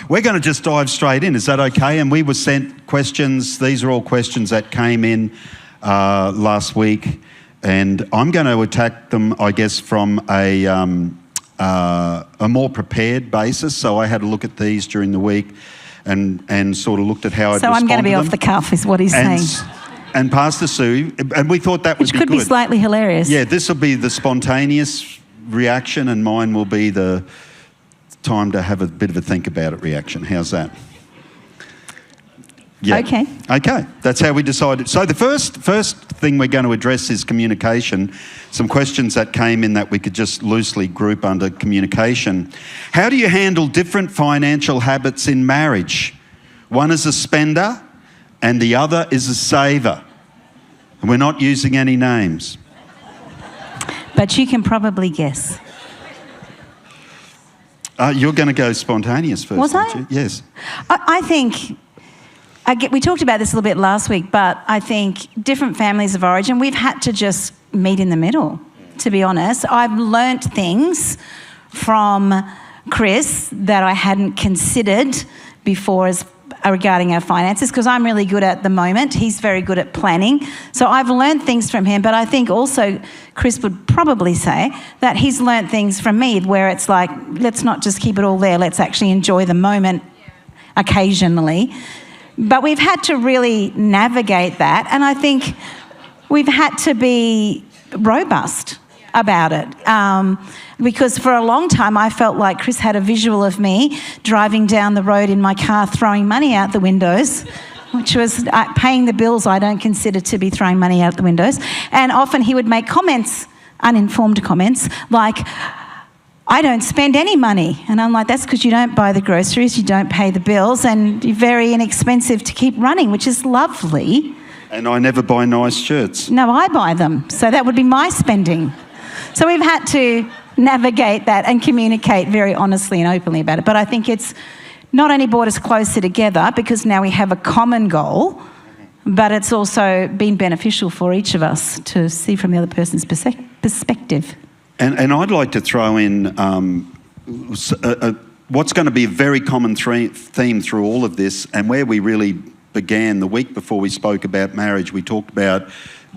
we're going to just dive straight in. Is that okay? And we were sent questions. These are all questions that came in last week, and I'm going to attack them, I guess, from a more prepared basis. So I had a look at these during the week and sort of looked at how I'd respond to them. So I'm going to be off the cuff is what he's saying. And Pastor Sue, and we thought that would be good. Which could be slightly hilarious. Yeah, this will be the spontaneous reaction, and mine will be the time to have a bit of a think about it reaction. How's that? Yeah. Okay, that's how we decided. So the first thing we're going to address is communication. Some questions that came in that we could just loosely group under communication. How do you handle different financial habits in marriage? One is a spender and the other is a saver. And we're not using any names. But you can probably guess. You're going to go spontaneous first, Was aren't I? you? Yes. I think, we talked about this a little bit last week, but I think different families of origin, we've had to just meet in the middle, to be honest. I've learnt things from Chris that I hadn't considered before as regarding our finances, because I'm really good at the moment. He's very good at planning. So I've learned things from him, but I think also Chris would probably say that he's learned things from me where it's like, let's not just keep it all there, let's actually enjoy the moment occasionally. But we've had to really navigate that, and I think we've had to be robust about it. Because for a long time I felt like Chris had a visual of me driving down the road in my car throwing money out the windows, which was paying the bills I don't consider to be throwing money out the windows. And often he would make comments, uninformed comments, like, I don't spend any money. And I'm like, that's because you don't buy the groceries, you don't pay the bills, and you're very inexpensive to keep running, which is lovely. And I never buy nice shirts. No, I buy them. So that would be my spending. So we've had to navigate that and communicate very honestly and openly about it. But I think it's not only brought us closer together because now we have a common goal, but it's also been beneficial for each of us to see from the other person's perspective. And I'd like to throw in what's going to be a very common theme through all of this, and where we really began the week before we spoke about marriage, we talked about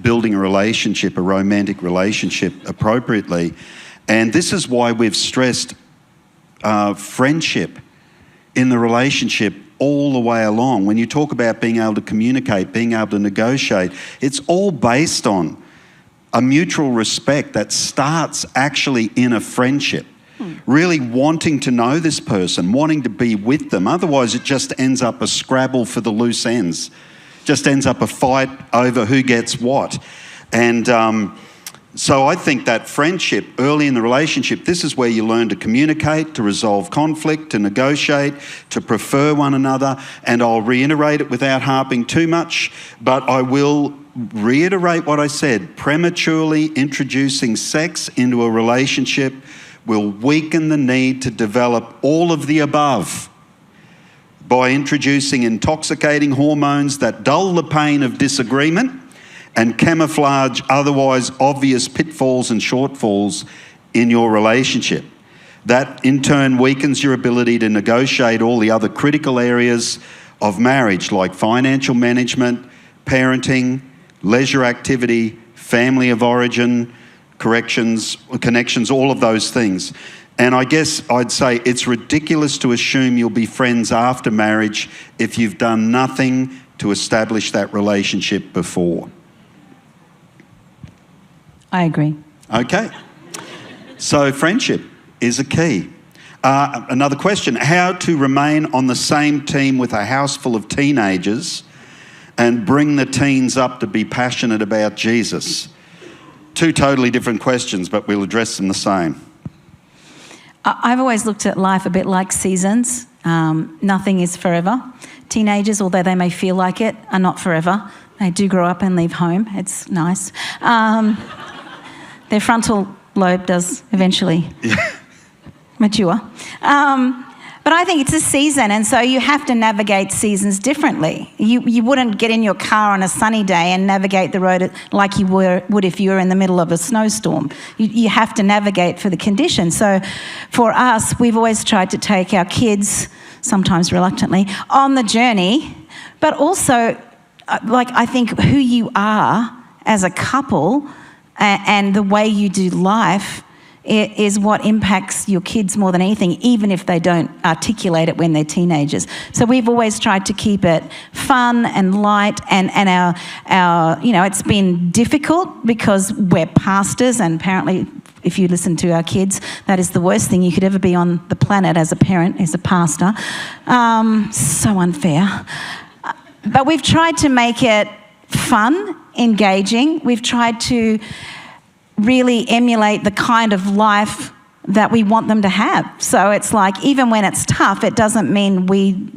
building a relationship, a romantic relationship appropriately. And this is why we've stressed friendship in the relationship all the way along. When you talk about being able to communicate, being able to negotiate, it's all based on a mutual respect that starts actually in a friendship. Really wanting to know this person, wanting to be with them. Otherwise, it just ends up a scrabble for the loose ends. Just ends up a fight over who gets what. And so I think that friendship early in the relationship, this is where you learn to communicate, to resolve conflict, to negotiate, to prefer one another. And I'll reiterate it without harping too much, but I will reiterate what I said. Prematurely introducing sex into a relationship will weaken the need to develop all of the above by introducing intoxicating hormones that dull the pain of disagreement and camouflage otherwise obvious pitfalls and shortfalls in your relationship. That in turn weakens your ability to negotiate all the other critical areas of marriage, like financial management, parenting, leisure activity, family of origin, connections, all of those things. And I guess I'd say it's ridiculous to assume you'll be friends after marriage if you've done nothing to establish that relationship before. I agree. Okay. So friendship is a key. Another question, how to remain on the same team with a house full of teenagers and bring the teens up to be passionate about Jesus? Two totally different questions, but we'll address them the same. I've always looked at life a bit like seasons. Nothing is forever. Teenagers, although they may feel like it, are not forever. They do grow up and leave home. It's nice. Their frontal lobe does eventually mature. But I think it's a season, and so you have to navigate seasons differently. You wouldn't get in your car on a sunny day and navigate the road like you would if you were in the middle of a snowstorm. You have to navigate for the conditions. So for us, we've always tried to take our kids sometimes reluctantly, on the journey, but also, I think who you are as a couple and the way you do life is what impacts your kids more than anything, even if they don't articulate it when they're teenagers. So we've always tried to keep it fun and light, and our it's been difficult because we're pastors, and apparently if you listen to our kids, that is the worst thing you could ever be on the planet as a parent, is a pastor. So unfair. But we've tried to make it fun, engaging. We've tried to really emulate the kind of life that we want them to have. So it's like, even when it's tough, it doesn't mean we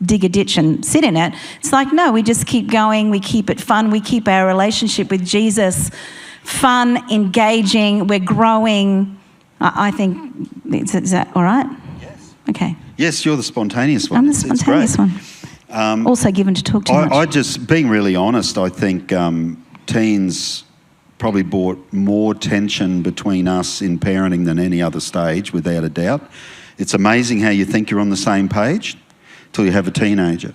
dig a ditch and sit in it. It's like, no, we just keep going, we keep it fun, we keep our relationship with Jesus fun, engaging, we're growing. I think, is that all right? Yes. Okay. Yes, you're the spontaneous one. I'm the spontaneous one. Also given to talk too much. I just, being really honest, I think teens probably brought more tension between us in parenting than any other stage, without a doubt. It's amazing how you think you're on the same page till you have a teenager.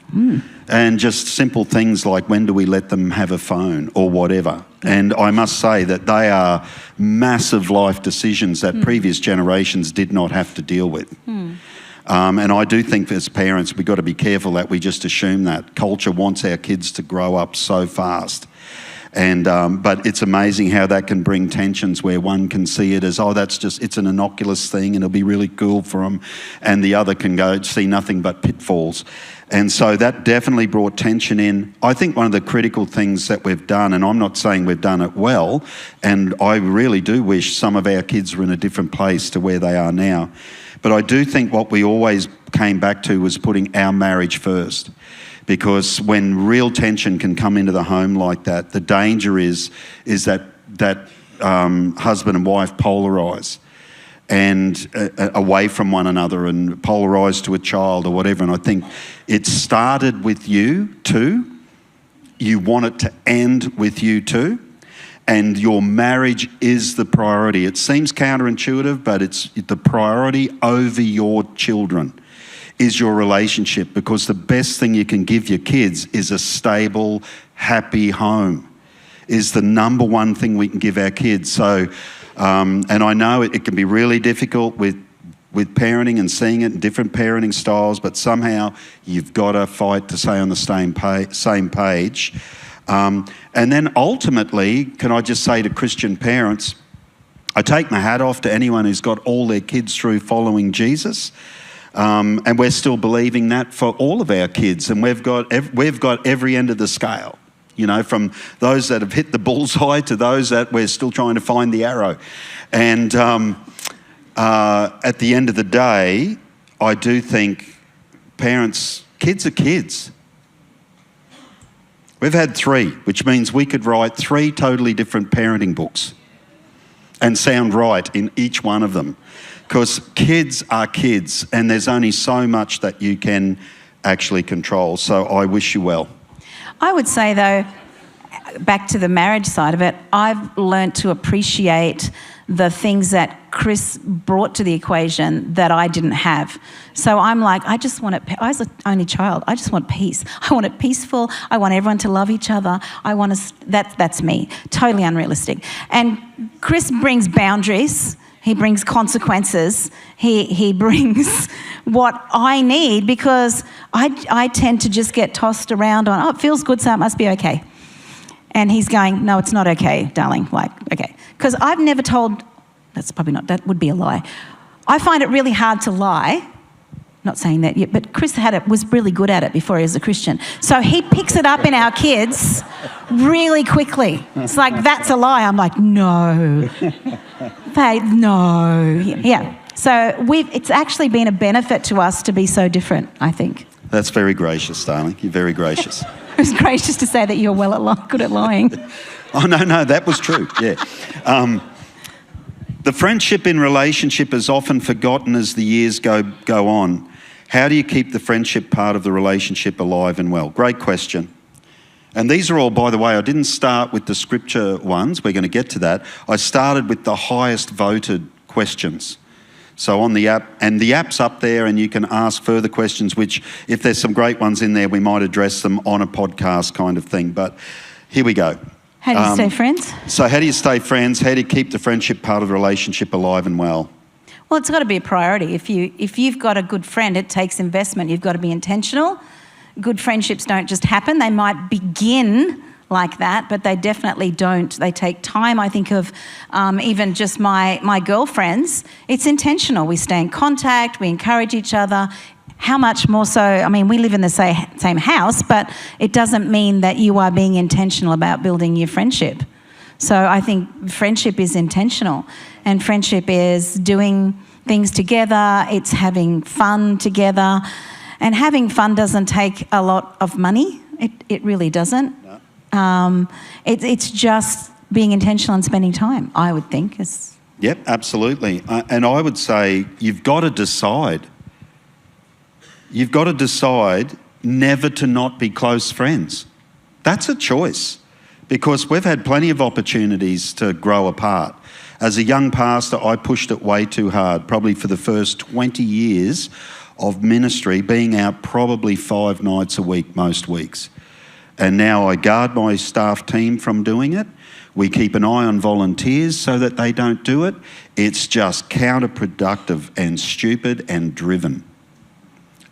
And just simple things like, when do we let them have a phone or whatever. And I must say that they are massive life decisions that previous generations did not have to deal with. And I do think as parents, we've got to be careful that we just assume that. Culture wants our kids to grow up so fast. And but it's amazing how that can bring tensions where one can see it as, it's an innocuous thing and it'll be really cool for them, and the other can go see nothing but pitfalls. And so that definitely brought tension in. I think one of the critical things that we've done, and I'm not saying we've done it well, and I really do wish some of our kids were in a different place to where they are now, but I do think what we always came back to was putting our marriage first. Because when real tension can come into the home like that, the danger is that husband and wife polarise and away from one another, and polarise to a child or whatever. And I think it started with you too. You want it to end with you too. And your marriage is the priority. It seems counterintuitive, but it's the priority over your children. Is your relationship, because the best thing you can give your kids is a stable, happy home, is the number one thing we can give our kids. So, and I know it can be really difficult with parenting and seeing it in different parenting styles, but somehow you've got to fight to stay on the same page. And then ultimately, can I just say to Christian parents, I take my hat off to anyone who's got all their kids through following Jesus. And we're still believing that for all of our kids, and we've got every end of the scale, from those that have hit the bullseye to those that we're still trying to find the arrow. And at the end of the day, I do think kids are kids. We've had 3, which means we could write 3 totally different parenting books and sound right in each one of them. Because kids are kids, and there's only so much that you can actually control. So I wish you well. I would say, though, back to the marriage side of it, I've learnt to appreciate the things that Chris brought to the equation that I didn't have. So I'm like, I was the only child. I just want peace. I want it peaceful. I want everyone to love each other. That's me. Totally unrealistic. And Chris brings boundaries. He brings consequences. He brings what I need, because I tend to just get tossed around on, it feels good, so it must be okay. And he's going, no, it's not okay, darling. Okay. Because I've never told, that would be a lie. I find it really hard to lie. Not saying that yet, but Chris was really good at it before he was a Christian. So he picks it up in our kids really quickly. It's like, that's a lie. I'm like, no. Babe, no. Yeah. So it's actually been a benefit to us to be so different, I think. That's very gracious, darling. You're very gracious. It was gracious to say that you're good at lying. Oh, no, that was true, yeah. The friendship in relationship is often forgotten as the years go on. How do you keep the friendship part of the relationship alive and well? Great question. And these are all, by the way, I didn't start with the scripture ones. We're going to get to that. I started with the highest voted questions. So on the app, and the app's up there, and you can ask further questions, which if there's some great ones in there, we might address them on a podcast kind of thing. But here we go. How do you stay friends? So how do you stay friends? How do you keep the friendship part of the relationship alive and well? Well, it's got to be a priority. If you've got a good friend, it takes investment. You've got to be intentional. Good friendships don't just happen. They might begin like that, but they definitely don't. They take time. I think of even just my girlfriends. It's intentional. We stay in contact. We encourage each other. How much more so? I mean, we live in the same house, but it doesn't mean that you are being intentional about building your friendship. So I think friendship is intentional, and friendship is doing things together. It's having fun together, and having fun doesn't take a lot of money. It really doesn't. No. It's just being intentional and spending time, I would think. Yep, absolutely. And I would say you've got to decide. You've got to decide never to not be close friends. That's a choice, because we've had plenty of opportunities to grow apart. As a young pastor, I pushed it way too hard, probably for the first 20 years of ministry, being out probably 5 nights a week, most weeks. And now I guard my staff team from doing it. We keep an eye on volunteers so that they don't do it. It's just counterproductive and stupid and driven.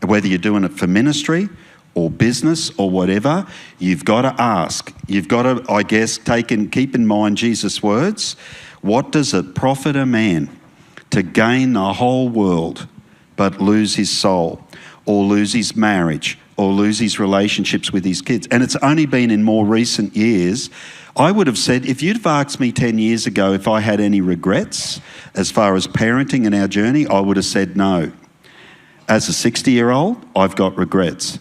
Whether you're doing it for ministry or business or whatever, you've got to ask. You've got to, I guess, keep in mind Jesus' words. What does it profit a man to gain the whole world but lose his soul, or lose his marriage, or lose his relationships with his kids? And it's only been in more recent years. I would have said, if you'd have asked me 10 years ago if I had any regrets as far as parenting and our journey, I would have said no. As a 60-year-old, I've got regrets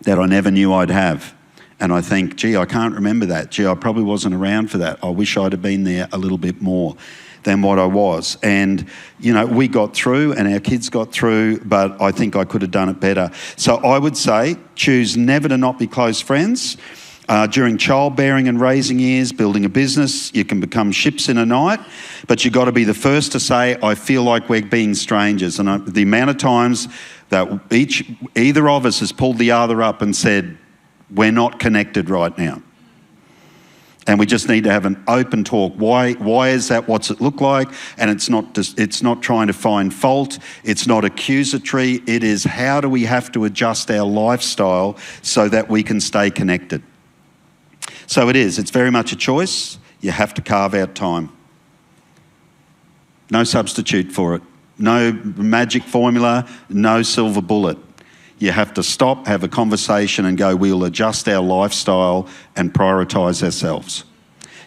that I never knew I'd have. And I think, gee, I can't remember that. Gee, I probably wasn't around for that. I wish I'd have been there a little bit more than what I was. And, you know, we got through and our kids got through, but I think I could have done it better. So I would say choose never to not be close friends. During childbearing and raising years, building a business, you can become ships in a night, but you've got to be the first to say, I feel like we're being strangers. And the amount of times that either of us has pulled the other up and said, we're not connected right now. And we just need to have an open talk. Why is that? What's it look like? And it's not trying to find fault. It's not accusatory. It is, how do we have to adjust our lifestyle so that we can stay connected? So it's very much a choice. You have to carve out time. No substitute for it. No magic formula, no silver bullet. You have to stop, have a conversation and go, we'll adjust our lifestyle and prioritise ourselves.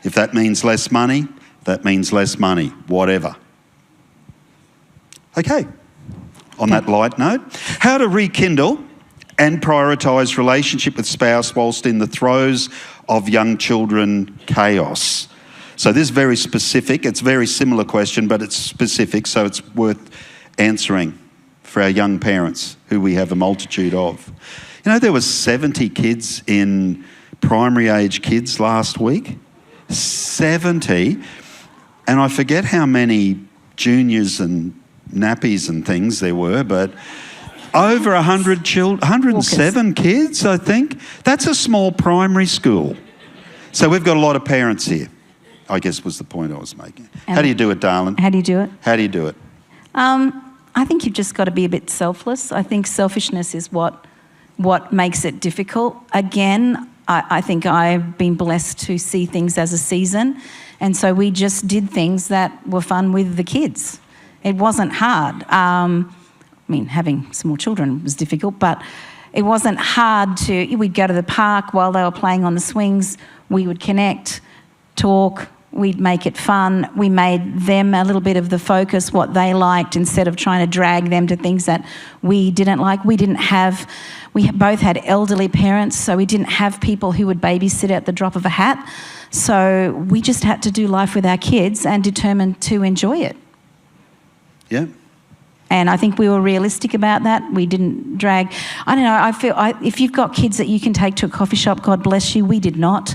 If that means less money, that means less money, whatever. Okay, on that light note, how to rekindle and prioritise relationship with spouse whilst in the throes of young children chaos. So this is very specific. It's a very similar question, but it's specific, so it's worth answering for our young parents, who we have a multitude of. You know, there was 70 kids in primary age kids last week. 70. And I forget how many juniors and nappies and things there were, but over 100 children, 107 kids, I think. That's a small primary school. So we've got a lot of parents here, I guess was the point I was making. How do you do it, darling? How do you do it? How do you do it? I think you've just got to be a bit selfless. I think selfishness is what makes it difficult. Again, I think I've been blessed to see things as a season, and so we just did things that were fun with the kids. It wasn't hard. I mean, having small children was difficult, but it wasn't hard we'd go to the park while they were playing on the swings, we would connect, talk, we'd make it fun. We made them a little bit of the focus, what they liked, instead of trying to drag them to things that we didn't like. We both had elderly parents, so we didn't have people who would babysit at the drop of a hat. So we just had to do life with our kids and determined to enjoy it. Yeah. And I think we were realistic about that. We didn't drag. I don't know, I feel if you've got kids that you can take to a coffee shop, God bless you. We did not.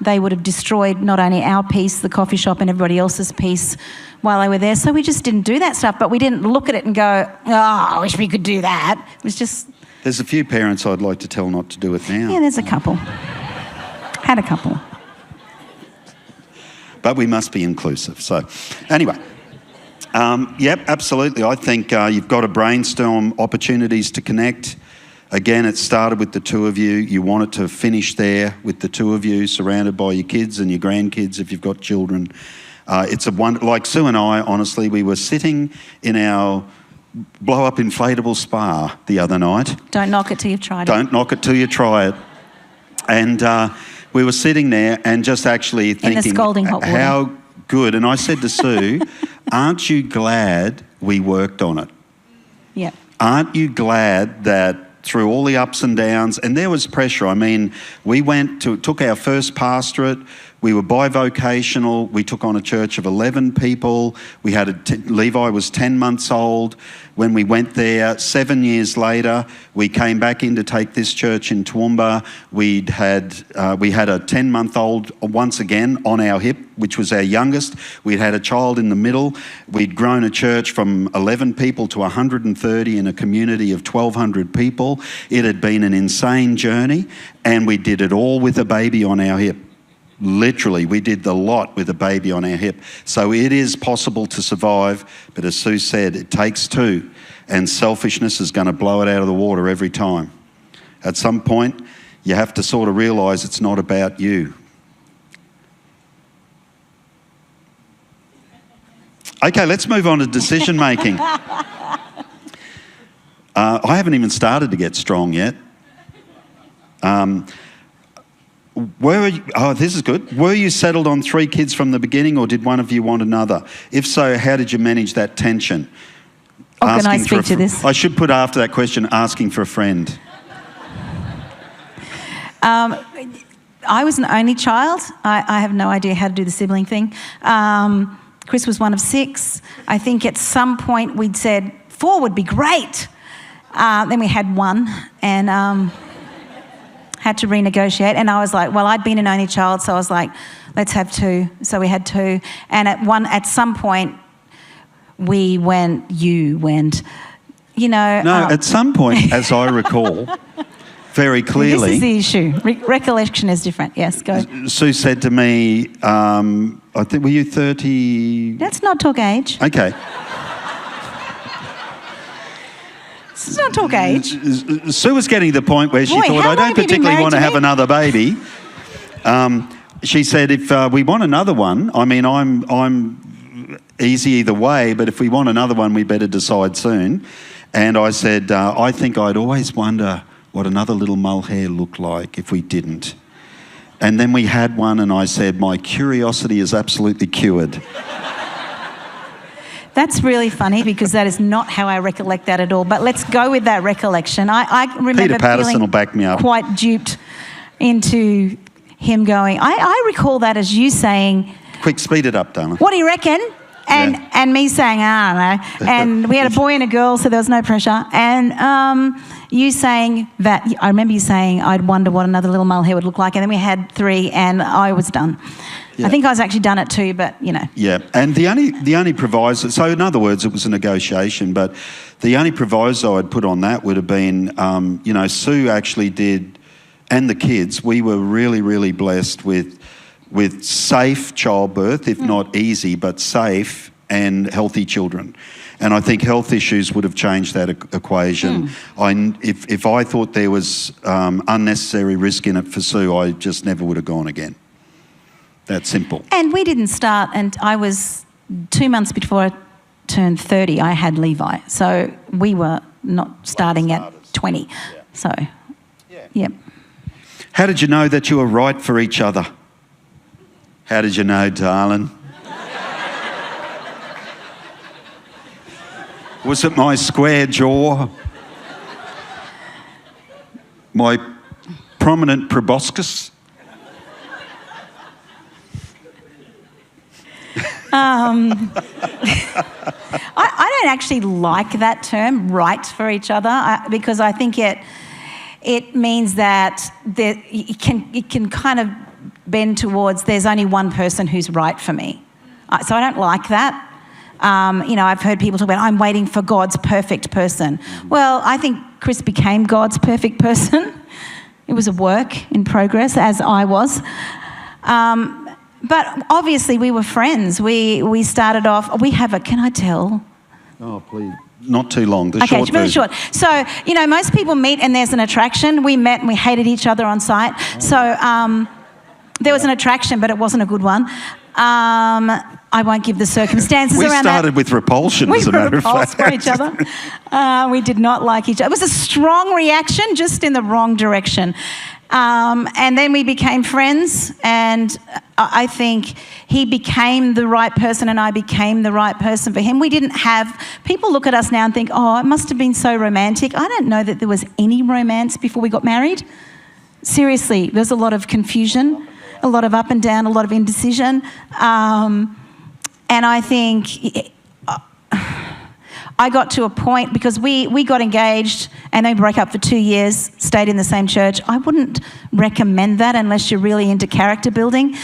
they would have destroyed not only our peace, the coffee shop, and everybody else's peace while they were there. So we just didn't do that stuff, but we didn't look at it and go, oh, I wish we could do that. It was just... There's a few parents I'd like to tell not to do it now. Yeah, there's a couple. Had a couple. But we must be inclusive. So anyway, yep, absolutely. I think you've got to brainstorm opportunities to connect. Again, it started with the two of you. You want it to finish there with the two of you, surrounded by your kids and your grandkids if you've got children. It's a one, like Sue and I, honestly, we were sitting in our blow-up inflatable spa the other night. Don't knock it till you've tried it. Don't knock it till you try it. And we were sitting there and just actually thinking, in the scalding hot water. How good. And I said to Sue, aren't you glad we worked on it? Yep. Aren't you glad that through all the ups and downs, and there was pressure. I mean, we took our first pastorate. We were bivocational. We took on a church of 11 people. We had Levi was 10 months old when we went there. 7 years later, we came back in to take this church in Toowoomba. We had a 10-month-old once again on our hip, which was our youngest. We'd had a child in the middle. We'd grown a church from 11 people to 130 in a community of 1,200 people. It had been an insane journey, and we did it all with a baby on our hip. Literally, we did the lot with a baby on our hip. So it is possible to survive, but as Sue said, it takes two, and selfishness is going to blow it out of the water every time. At some point, you have to sort of realise it's not about you. Okay, let's move on to decision making. I haven't even started to get strong yet. This is good. Were you settled on 3 kids from the beginning, or did one of you want another? If so, how did you manage that tension? Oh, can I speak to this? I should put after that question, asking for a friend. I was an only child. I have no idea how to do the sibling thing. Chris was one of 6. I think at some point we'd said 4 would be great. Then we had 1, and... had to renegotiate, and I was like, well, I'd been an only child, so I was like, let's have 2. So we had 2, and at some point, you went, you know... No, at some point, as I recall, very clearly... This is the issue. Recollection is different. Yes, go. Sue said to me, I think, were you 30... Let's not talk age. Okay. Let's not talk age. Sue was getting to the point where she thought, I don't particularly want to have another baby. She said, if we want another one, I mean, I'm easy either way, but if we want another one, we better decide soon. And I said, I think I'd always wonder what another little Mulhare looked like if we didn't. And then we had one, and I said, my curiosity is absolutely cured. That's really funny, because that is not how I recollect that at all. But let's go with that recollection. I remember Peter Patterson feeling will back me up. Quite duped into him going. I recall that as you saying, quick, speed it up, darling. What do you reckon? And me saying, I don't know. And we had a boy and a girl, so there was no pressure. And you saying that, I remember you saying, I'd wonder what another little Mulhare would look like. And then we had 3, and I was done. Yeah. I think I was actually done at 2, but, you know. Yeah, and the only proviso, so in other words, it was a negotiation, but the only proviso I'd put on that would have been, you know, Sue actually did, and the kids, we were really, really blessed with safe childbirth, if not easy, but safe and healthy children. And I think health issues would have changed that equation. If I thought there was unnecessary risk in it for Sue, I just never would have gone again. That simple. And we didn't start, and I was 2 months before I turned 30, I had Levi. So we were not starting at 20. Yeah. So, yep. How did you know that you were right for each other? How did you know, darling? Was it my square jaw? My prominent proboscis? I don't actually like that term, right for each other, because I think it means that it can kind of bend towards there's only one person who's right for me. So I don't like that. I've heard people talk about, I'm waiting for God's perfect person. Well, I think Chris became God's perfect person. It was a work in progress, as I was. But obviously we were friends. We started off, can I tell? Oh, please. Not too long, the okay, short really version. short. So, most people meet and there's an attraction. We met and we hated each other on sight. Oh. So there was an attraction, but it wasn't a good one. I won't give the circumstances around that. We started with repulsion, as a matter of fact. We were repulsed by each other. We did not like each other. It was a strong reaction, just in the wrong direction. And then we became friends, and I think he became the right person and I became the right person for him. We didn't have... People look at us now and think, oh, it must have been so romantic. I don't know that there was any romance before we got married. Seriously, there's a lot of confusion, a lot of up and down, a lot of indecision. And I think I got to a point, because we got engaged and then broke up for 2 years, stayed in the same church. I wouldn't recommend that unless you're really into character building.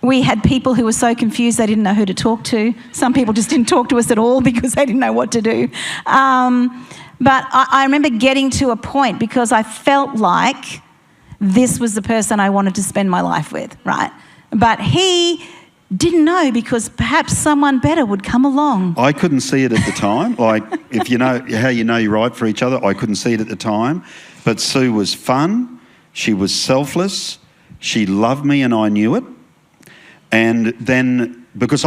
We had people who were so confused they didn't know who to talk to. Some people just didn't talk to us at all because they didn't know what to do. But I remember getting to a point, because I felt like this was the person I wanted to spend my life with, right? But he didn't know, because perhaps someone better would come along. I couldn't see it at the time. Like, if you know how you know you're right for each other, I couldn't see it at the time. But Sue was fun. She was selfless. She loved me and I knew it. And then, because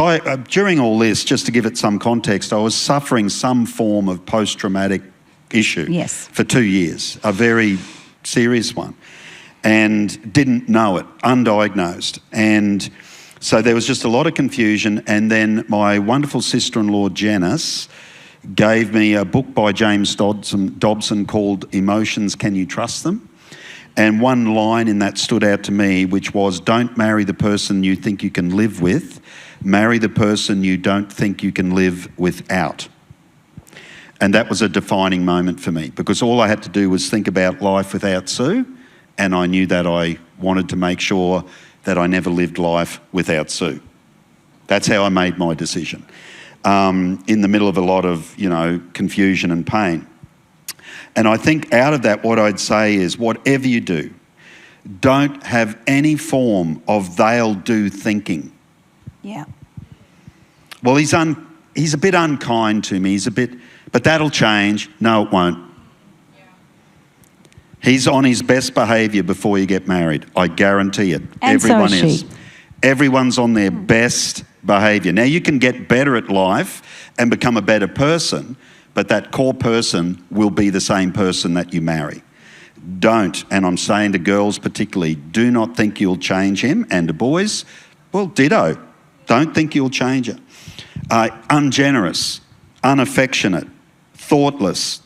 during all this, just to give it some context, I was suffering some form of post-traumatic issue. Yes. For 2 years, a very serious one. And didn't know it, undiagnosed. And so there was just a lot of confusion. And then my wonderful sister-in-law, Janice, gave me a book by James Dobson called Emotions, Can You Trust Them? And one line in that stood out to me, which was, don't marry the person you think you can live with, marry the person you don't think you can live without. And that was a defining moment for me, because all I had to do was think about life without Sue, and I knew that I wanted to make sure that I never lived life without Sue. That's how I made my decision, in the middle of a lot of, confusion and pain. And I think out of that, what I'd say is, whatever you do, don't have any form of they'll do thinking. Yeah. Well, he's a bit unkind to me. But that'll change. No, it won't. He's on his best behaviour before you get married. I guarantee it. And everyone so is she. Everyone's on their best behaviour. Now, you can get better at life and become a better person, but that core person will be the same person that you marry. Don't, and I'm saying to girls particularly, do not think you'll change him, and to boys, well, ditto. Don't think you'll change her. Ungenerous, unaffectionate, thoughtless,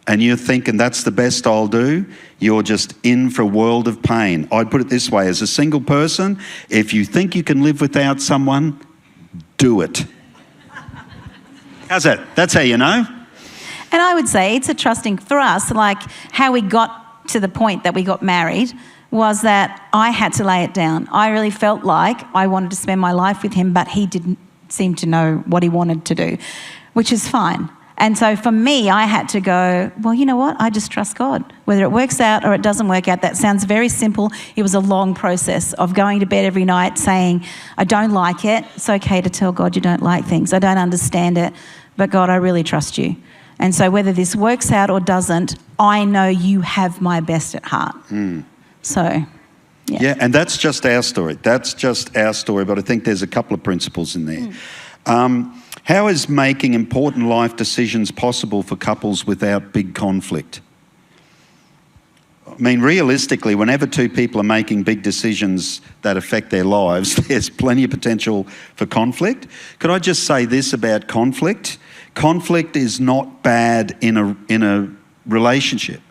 and you're thinking that's the best I'll do, you're just in for a world of pain. I'd put it this way, as a single person, if you think you can live without someone, do it. How's that? That's how you know. And I would say it's a trusting for us, like how we got to the point that we got married was that I had to lay it down. I really felt like I wanted to spend my life with him, but he didn't seem to know what he wanted to do, which is fine. And so for me, I had to go, well, you know what? I just trust God. Whether it works out or it doesn't work out, that sounds very simple. It was a long process of going to bed every night saying, I don't like it. It's okay to tell God you don't like things. I don't understand it. But God, I really trust you. And so whether this works out or doesn't, I know you have my best at heart. So, yeah, and that's just our story. That's just our story, but I think there's a couple of principles in there. How is making important life decisions possible for couples without big conflict? I mean, realistically, whenever two people are making big decisions that affect their lives, there's plenty of potential for conflict. Could I just say this about conflict? Conflict is not bad in a relationship.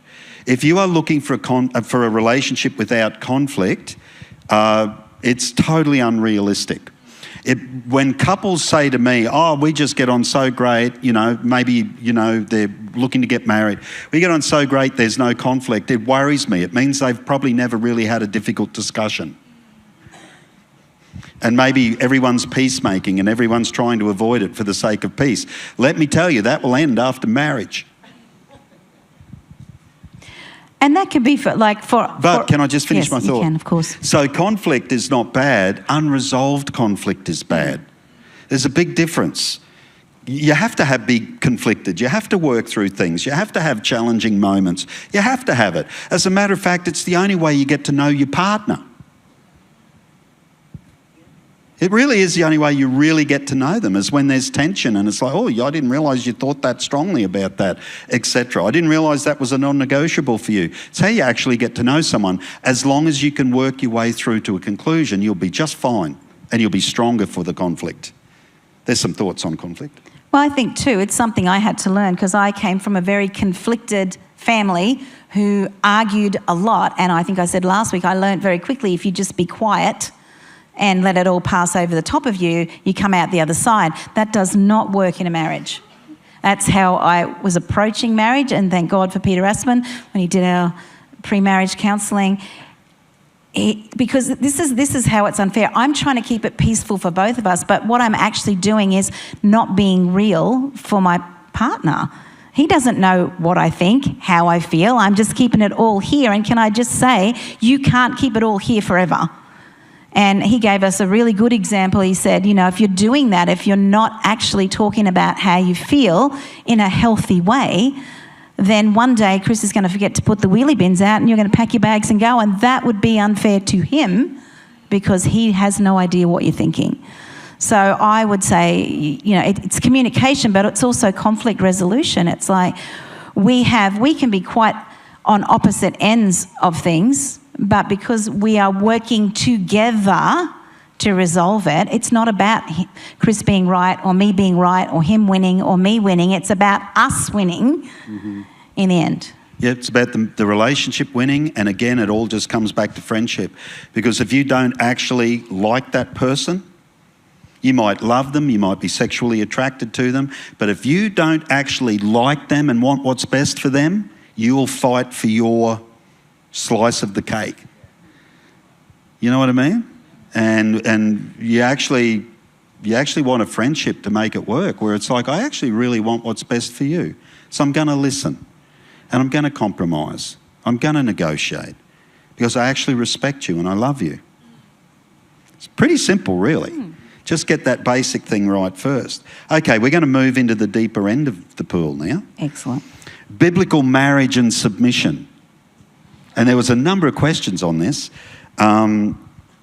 If you are looking for a relationship without conflict, it's totally unrealistic. When couples say to me, oh, we just get on so great, maybe, they're looking to get married. We get on so great, there's no conflict. It worries me. It means they've probably never really had a difficult discussion. And maybe everyone's peacemaking and everyone's trying to avoid it for the sake of peace. Let me tell you, that will end after marriage. And that could be But can I just finish my thought? You can, of course. So conflict is not bad. Unresolved conflict is bad. There's a big difference. You have to be conflicted. You have to work through things. You have to have challenging moments. You have to have it. As a matter of fact, it's the only way you get to know your partner. It really is the only way you really get to know them, is when there's tension and it's like, oh, I didn't realise you thought that strongly about that, etc. I didn't realise that was a non-negotiable for you. It's how you actually get to know someone. As long as you can work your way through to a conclusion, you'll be just fine and you'll be stronger for the conflict. There's some thoughts on conflict. Well, I think too, it's something I had to learn because I came from a very conflicted family who argued a lot. And I think I said last week, I learned very quickly, if you just be quiet and let it all pass over the top of you, you come out the other side. That does not work in a marriage. That's how I was approaching marriage, and thank God for Peter Aspin when he did our pre-marriage counselling. Because this is how it's unfair. I'm trying to keep it peaceful for both of us, but what I'm actually doing is not being real for my partner. He doesn't know what I think, how I feel. I'm just keeping it all here. And can I just say, you can't keep it all here forever. And he gave us a really good example. He said, if you're doing that, if you're not actually talking about how you feel in a healthy way, then one day Chris is going to forget to put the wheelie bins out and you're going to pack your bags and go. And that would be unfair to him because he has no idea what you're thinking. So I would say, it's communication, but it's also conflict resolution. It's like we can be quite on opposite ends of things, but because we are working together to resolve it, it's not about Chris being right or me being right or him winning or me winning. It's about us winning in the end. Yeah, it's about the relationship winning. And again, it all just comes back to friendship. Because if you don't actually like that person, you might love them, you might be sexually attracted to them, but if you don't actually like them and want what's best for them, you will fight for your slice of the cake. You know what I mean? And you actually want a friendship to make it work, where it's like, I actually really want what's best for you. So I'm going to listen and I'm going to compromise. I'm going to negotiate because I actually respect you and I love you. It's pretty simple, really. Just get that basic thing right first. Okay, we're going to move into the deeper end of the pool now. Excellent. Biblical marriage and submission. And there was a number of questions on this.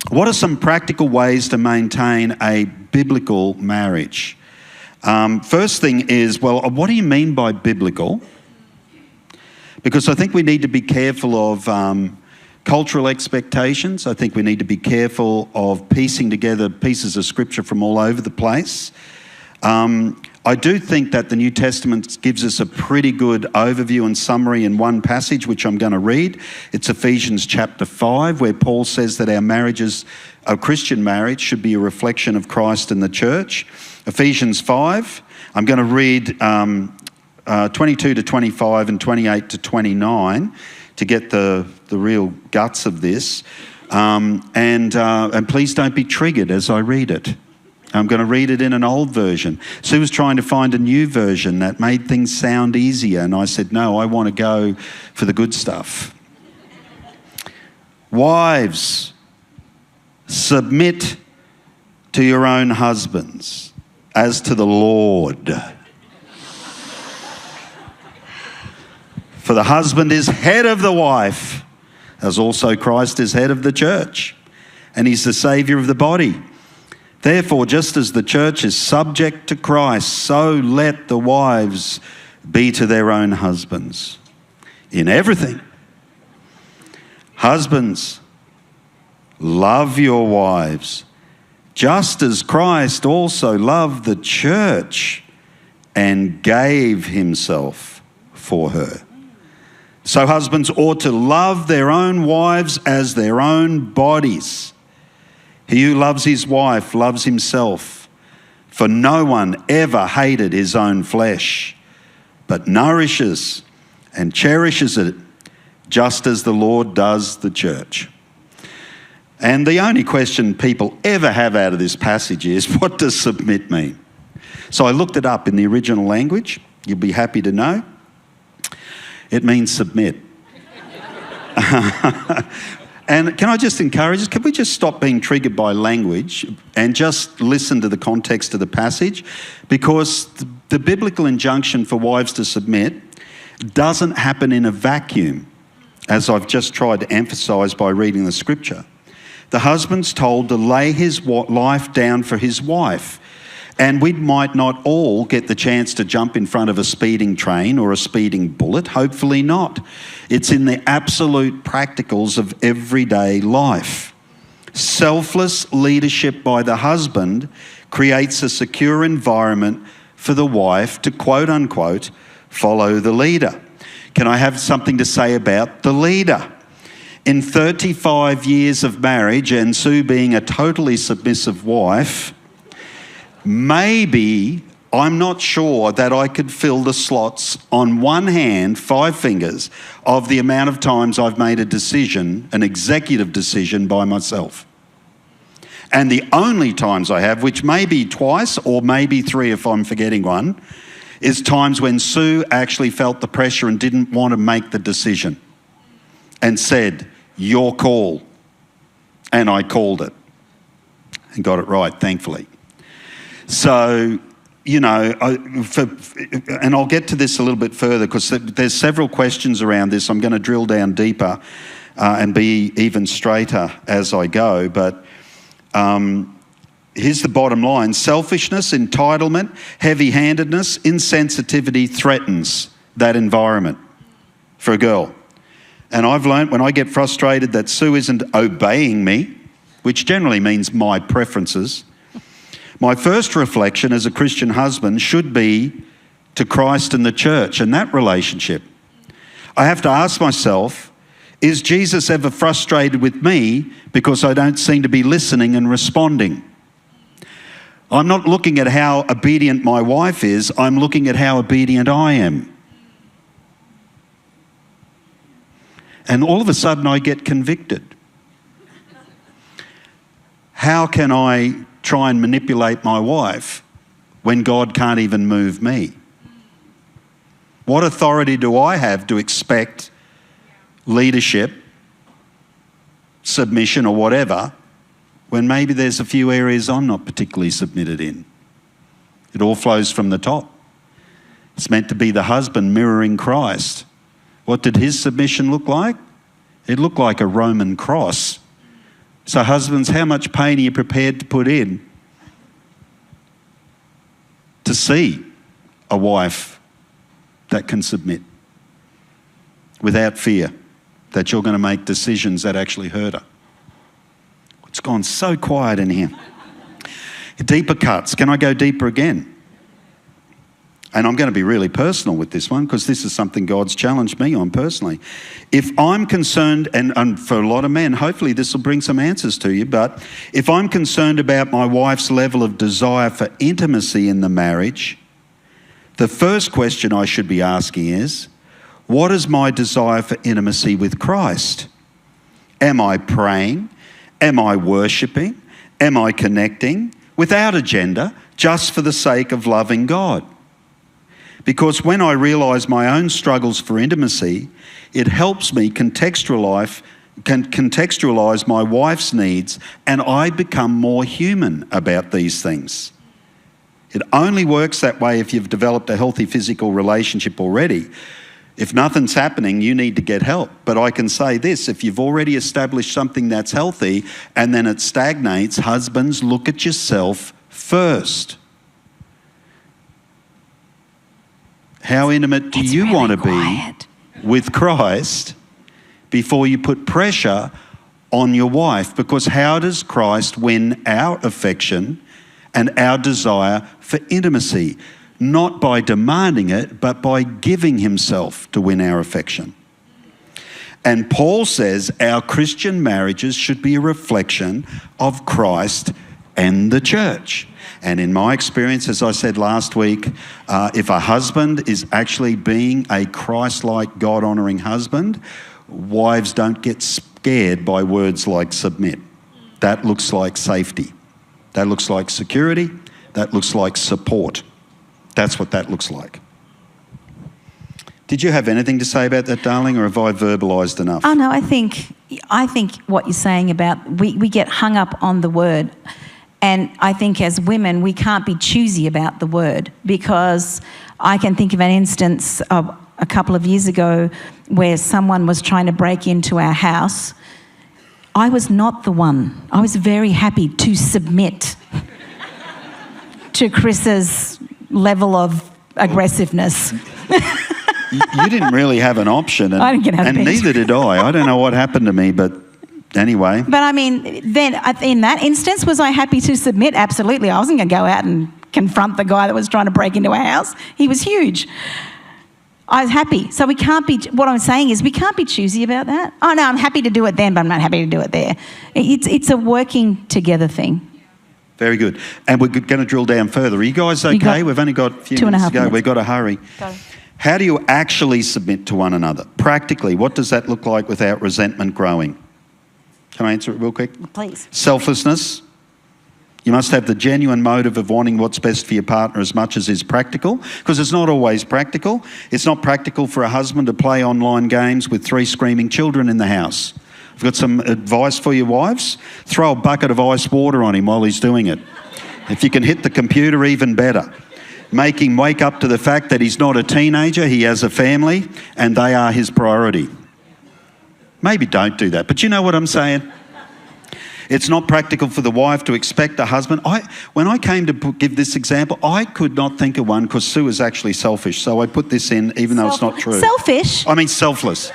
What are some practical ways to maintain a biblical marriage? First thing is, what do you mean by biblical? Because I think we need to be careful of cultural expectations. I think we need to be careful of piecing together pieces of scripture from all over the place. I do think that the New Testament gives us a pretty good overview and summary in one passage, which I'm going to read. It's Ephesians chapter 5, where Paul says that our Christian marriage should be a reflection of Christ and the church. Ephesians 5, I'm going to read 22 to 25 and 28 to 29 to get the real guts of this. And please don't be triggered as I read it. I'm going to read it in an old version. Sue was trying to find a new version that made things sound easier, and I said, no, I want to go for the good stuff. Wives, submit to your own husbands as to the Lord. For the husband is head of the wife, as also Christ is head of the church, and he's the Saviour of the body. Therefore, just as the church is subject to Christ, so let the wives be to their own husbands in everything. Husbands, love your wives, just as Christ also loved the church and gave himself for her. So husbands ought to love their own wives as their own bodies. He who loves his wife loves himself, for no one ever hated his own flesh, but nourishes and cherishes it, just as the Lord does the church. And the only question people ever have out of this passage is, what does submit mean? So I looked it up in the original language. You'll be happy to know. It means submit. And can I just encourage us, can we just stop being triggered by language and just listen to the context of the passage? Because the biblical injunction for wives to submit doesn't happen in a vacuum, as I've just tried to emphasise by reading the scripture. The husband's told to lay his life down for his wife. And we might not all get the chance to jump in front of a speeding train or a speeding bullet. Hopefully not. It's in the absolute practicals of everyday life. Selfless leadership by the husband creates a secure environment for the wife to, quote unquote, follow the leader. Can I have something to say about the leader? In 35 years of marriage, and Sue being a totally submissive wife, maybe, I'm not sure that I could fill the slots on one hand, 5 fingers, of the amount of times I've made a decision, an executive decision by myself. And the only times I have, which may be twice or maybe 3 if I'm forgetting one, is times when Sue actually felt the pressure and didn't want to make the decision and said, "Your call." And I called it and got it right, thankfully. So, you know, and I'll get to this a little bit further because there's several questions around this. I'm going to drill down deeper and be even straighter as I go. But here's the bottom line. Selfishness, entitlement, heavy-handedness, insensitivity threatens that environment for a girl. And I've learnt when I get frustrated that Sue isn't obeying me, which generally means my preferences, my first reflection as a Christian husband should be to Christ and the church and that relationship. I have to ask myself, is Jesus ever frustrated with me because I don't seem to be listening and responding? I'm not looking at how obedient my wife is, I'm looking at how obedient I am. And all of a sudden I get convicted. How can I try and manipulate my wife when God can't even move me? What authority do I have to expect leadership, submission or whatever, when maybe there's a few areas I'm not particularly submitted in? It all flows from the top. It's meant to be the husband mirroring Christ. What did his submission look like? It looked like a Roman cross. So husbands, how much pain are you prepared to put in to see a wife that can submit without fear that you're going to make decisions that actually hurt her? It's gone so quiet in here. Deeper cuts. Can I go deeper again? And I'm going to be really personal with this one because this is something God's challenged me on personally. If I'm concerned, and for a lot of men, hopefully this will bring some answers to you, but if I'm concerned about my wife's level of desire for intimacy in the marriage, the first question I should be asking is, what is my desire for intimacy with Christ? Am I praying? Am I worshipping? Am I connecting without agenda, just for the sake of loving God? Because when I realise my own struggles for intimacy, it helps me contextualise my wife's needs, and I become more human about these things. It only works that way if you've developed a healthy physical relationship already. If nothing's happening, you need to get help. But I can say this, if you've already established something that's healthy and then it stagnates, husbands, look at yourself first. How intimate do you want to be with Christ before you put pressure on your wife? Because how does Christ win our affection and our desire for intimacy? Not by demanding it, but by giving himself to win our affection. And Paul says our Christian marriages should be a reflection of Christ and the church. And in my experience, as I said last week, if a husband is actually being a Christ-like, God-honouring husband, wives don't get scared by words like submit. That looks like safety. That looks like security. That looks like support. That's what that looks like. Did you have anything to say about that, darling, or have I verbalised enough? Oh, no, I think what you're saying about we get hung up on the word. And I think as women, we can't be choosy about the word, because I can think of an instance of a couple of years ago where someone was trying to break into our house. I was not the one. I was very happy to submit to Chris's level of aggressiveness. You didn't really have an option, and, I didn't get out of bed. Neither did I. I don't know what happened to me, but anyway. But I mean, then in that instance, was I happy to submit? Absolutely. I wasn't going to go out and confront the guy that was trying to break into our house. He was huge. I was happy. So we can't be, what I'm saying is we can't be choosy about that. Oh, no, I'm happy to do it then, but I'm not happy to do it there. It's a working together thing. Very good. And we're going to drill down further. Are you guys okay? We've only got a few minutes to go. We've got to hurry. How do you actually submit to one another? Practically, what does that look like without resentment growing? Can I answer it real quick? Please. Selflessness. You must have the genuine motive of wanting what's best for your partner as much as is practical, because it's not always practical. It's not practical for a husband to play online games with 3 screaming children in the house. I've got some advice for you, wives. Throw a bucket of ice water on him while he's doing it. If you can hit the computer, even better. Make him wake up to the fact that he's not a teenager, he has a family, and they are his priority. Maybe don't do that, but you know what I'm saying? It's not practical for the wife to expect a husband. When I came to give this example, I could not think of one, because Sue is actually selfish, so I put this in even though it's not true. Selfish? I mean selfless.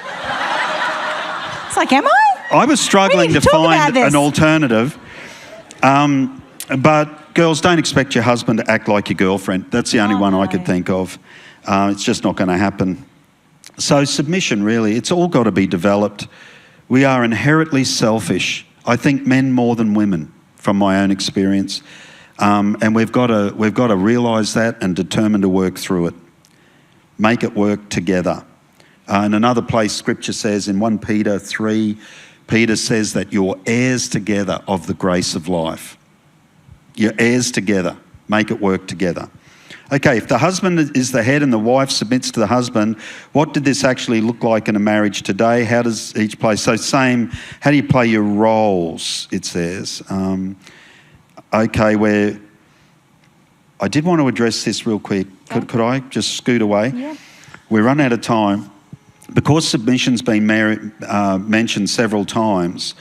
It's like, am I? I was struggling to find an alternative, but girls, don't expect your husband to act like your girlfriend. That's the only one I could think of. It's just not going to happen. So submission, really, it's all got to be developed. We are inherently selfish. I think men more than women, from my own experience. And we've got to realise that and determine to work through it. Make it work together. In another place, Scripture says in 1 Peter 3, Peter says that you're heirs together of the grace of life. You're heirs together. Make it work together. Okay, if the husband is the head and the wife submits to the husband, what did this actually look like in a marriage today? How does each play? So how do you play your roles, it says. Okay, where I did want to address this real quick. Could I just scoot away? Yeah. We're running out of time. Because submission's been mentioned several times,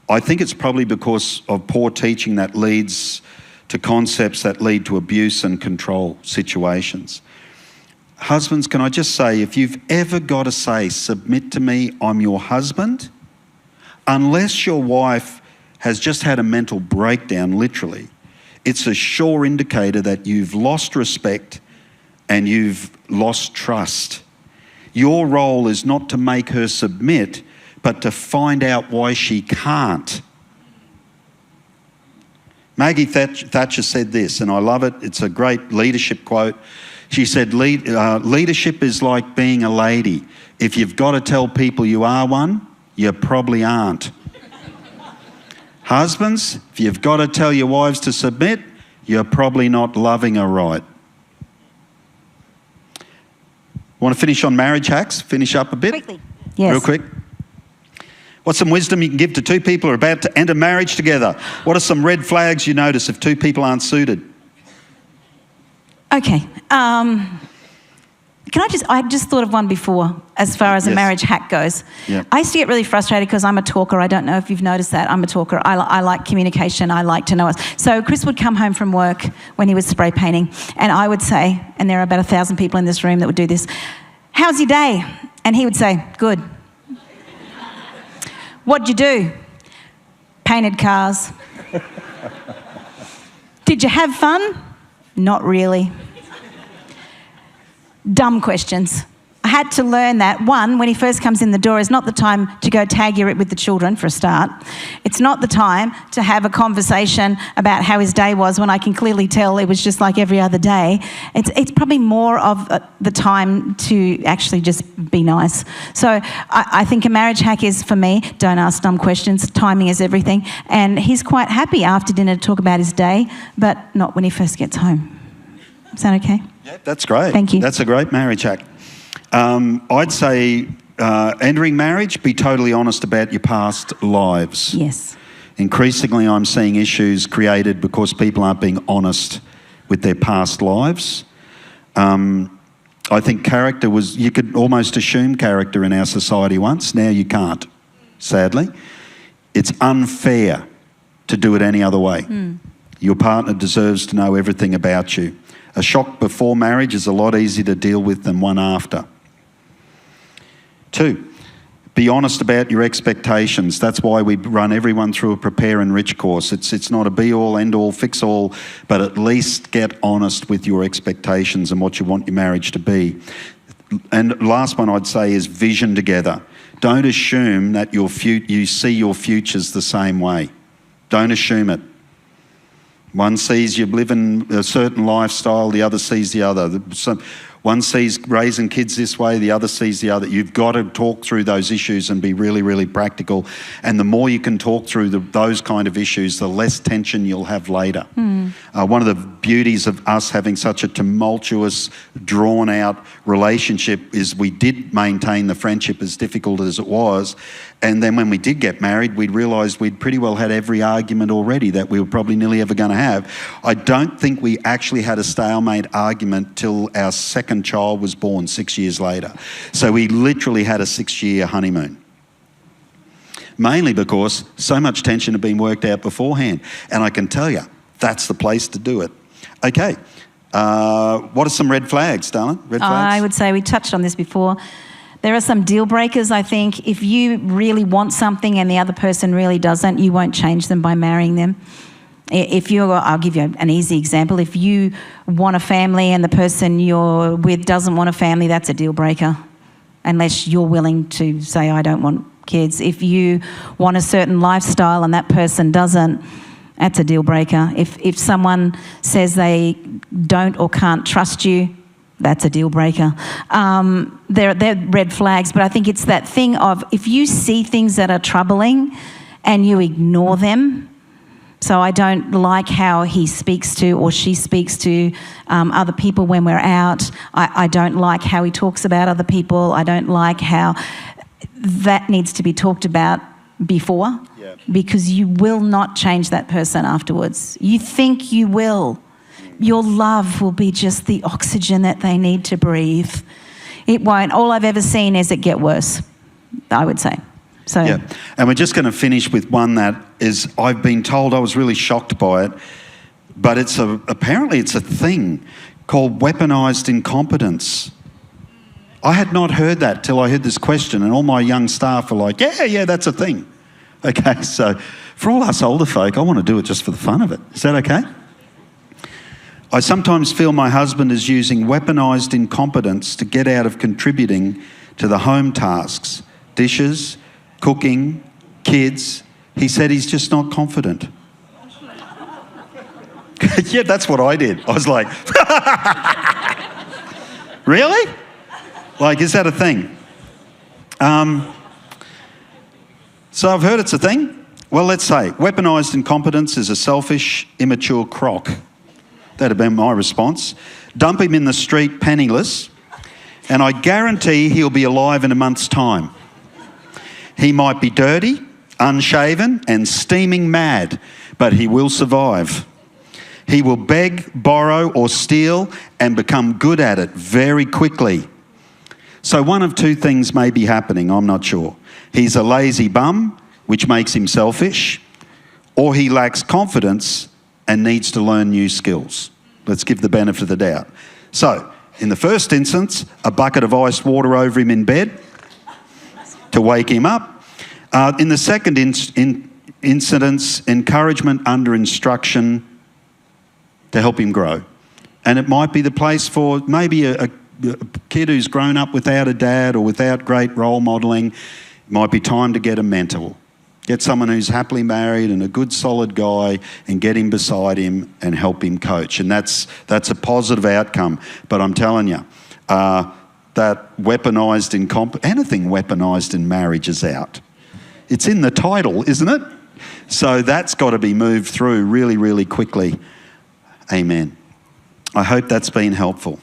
I think it's probably because of poor teaching that leads to concepts that lead to abuse and control situations. Husbands, can I just say, if you've ever got to say, submit to me, I'm your husband, unless your wife has just had a mental breakdown, literally, it's a sure indicator that you've lost respect and you've lost trust. Your role is not to make her submit, but to find out why she can't. Maggie Thatcher said this, and I love it. It's a great leadership quote. She said, leadership is like being a lady. If you've got to tell people you are one, you probably aren't. Husbands, if you've got to tell your wives to submit, you're probably not loving her right. Want to finish on marriage hacks? Finish up a bit? Quickly. Yes. Real quick. What's some wisdom you can give to 2 people who are about to enter marriage together? What are some red flags you notice if 2 people aren't suited? Okay. I just thought of one before, as far as a marriage hack goes. Yep. I used to get really frustrated because I'm a talker. I don't know if you've noticed that. I'm a talker. I like communication. I like to know us. So Chris would come home from work when he was spray painting, and I would say, and there are about 1,000 people in this room that would do this, how's your day? And he would say, good. What'd you do? Painted cars. Did you have fun? Not really. Dumb questions. I had to learn that, one, when he first comes in the door, is not the time to go tag it with the children for a start. It's not the time to have a conversation about how his day was when I can clearly tell it was just like every other day. It's probably more of the time to actually just be nice. So I think a marriage hack is, for me, don't ask dumb questions. Timing is everything. And he's quite happy after dinner to talk about his day, but not when he first gets home. Is that okay? Yeah, that's great. Thank you. That's a great marriage hack. I'd say entering marriage, be totally honest about your past lives. Yes. Increasingly, I'm seeing issues created because people aren't being honest with their past lives. I think character was, you could almost assume character in our society once. Now you can't, sadly. It's unfair to do it any other way. Your partner deserves to know everything about you. A shock before marriage is a lot easier to deal with than one after. 2, be honest about your expectations. That's why we run everyone through a Prepare and Rich course. It's not a be-all, end-all, fix-all, but at least get honest with your expectations and what you want your marriage to be. And last one I'd say is vision together. Don't assume that you see your futures the same way. Don't assume it. One sees you living a certain lifestyle, the other sees the other. One sees raising kids this way, the other sees the other. You've got to talk through those issues and be really, really practical. And the more you can talk through those kind of issues, the less tension you'll have later. One of the beauties of us having such a tumultuous, drawn-out relationship is we did maintain the friendship as difficult as it was. And then when we did get married, we realised we'd pretty well had every argument already that we were probably nearly ever going to have. I don't think we actually had a stalemate argument till our second child was born 6 years later. So we literally had a 6-year honeymoon. Mainly because so much tension had been worked out beforehand. And I can tell you, that's the place to do it. Okay, what are some red flags, darling? Red flags? I would say, we touched on this before, there are some deal breakers, I think. If you really want something and the other person really doesn't, you won't change them by marrying them. I'll give you an easy example. If you want a family and the person you're with doesn't want a family, that's a deal breaker, unless you're willing to say, I don't want kids. If you want a certain lifestyle and that person doesn't, that's a deal breaker. If someone says they don't or can't trust you, that's a deal breaker. They're red flags, but I think it's that thing of, if you see things that are troubling and you ignore them. So I don't like how he speaks to or she speaks to other people when we're out. I don't like how he talks about other people. I don't like how that needs to be talked about before, because you will not change that person afterwards. You think you will. Your love will be just the oxygen that they need to breathe. It won't. All I've ever seen is it get worse, I would say. So. Yeah, and we're just going to finish with one that is, I've been told, I was really shocked by it, but apparently it's a thing called weaponised incompetence. I had not heard that till I heard this question, and all my young staff are like, yeah, that's a thing. Okay, so for all us older folk, I want to do it just for the fun of it. Is that okay? I sometimes feel my husband is using weaponised incompetence to get out of contributing to the home tasks, dishes, cooking, kids. He said he's just not confident. Yeah, that's what I did. I was like, really? Like, is that a thing? So I've heard it's a thing. Well, let's say weaponised incompetence is a selfish, immature crock. That'd have been my response. Dump him in the street penniless, and I guarantee he'll be alive in a month's time. He might be dirty, unshaven, and steaming mad, but he will survive. He will beg, borrow, or steal and become good at it very quickly. So one of two things may be happening, I'm not sure. He's a lazy bum, which makes him selfish, or he lacks confidence and needs to learn new skills. Let's give the benefit of the doubt. So, in the first instance, a bucket of iced water over him in bed to wake him up. In the second incidence, encouragement under instruction to help him grow. And it might be the place for maybe kid who's grown up without a dad or without great role modelling, it might be time to get a mentor. Get someone who's happily married and a good solid guy and get him beside him and help him coach. And that's a positive outcome. But I'm telling you, that weaponised anything weaponised in marriage is out. It's in the title, isn't it? So that's got to be moved through really, really quickly. Amen. I hope that's been helpful.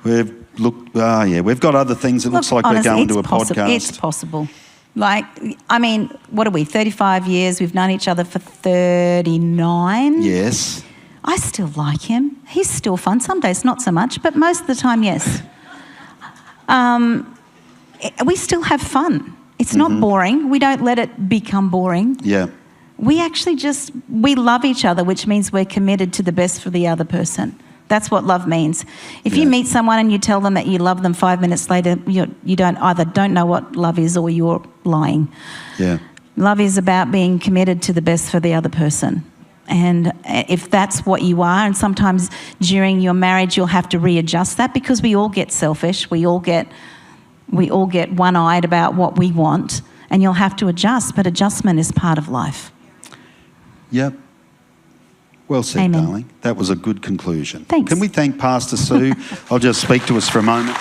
We've got other things. It looks like we're going to a podcast. It's possible. Like, I mean, what are we, 35 years? We've known each other for 39. Yes. I still like him. He's still fun. Some days not so much, but most of the time, yes. We still have fun. It's not boring. We don't let it become boring. Yeah. We actually we love each other, which means we're committed to the best for the other person. That's what love means. If you meet someone and you tell them that you love them 5 minutes later, you don't know what love is, or you're lying. Yeah. Love is about being committed to the best for the other person. And if that's what you are, and sometimes during your marriage you'll have to readjust that, because we all get selfish, we all get one-eyed about what we want, and you'll have to adjust, but adjustment is part of life. Yep. Well said, Amen. darling. That was a good conclusion. Thanks. Can we thank Pastor Sue? I'll just speak to us for a moment.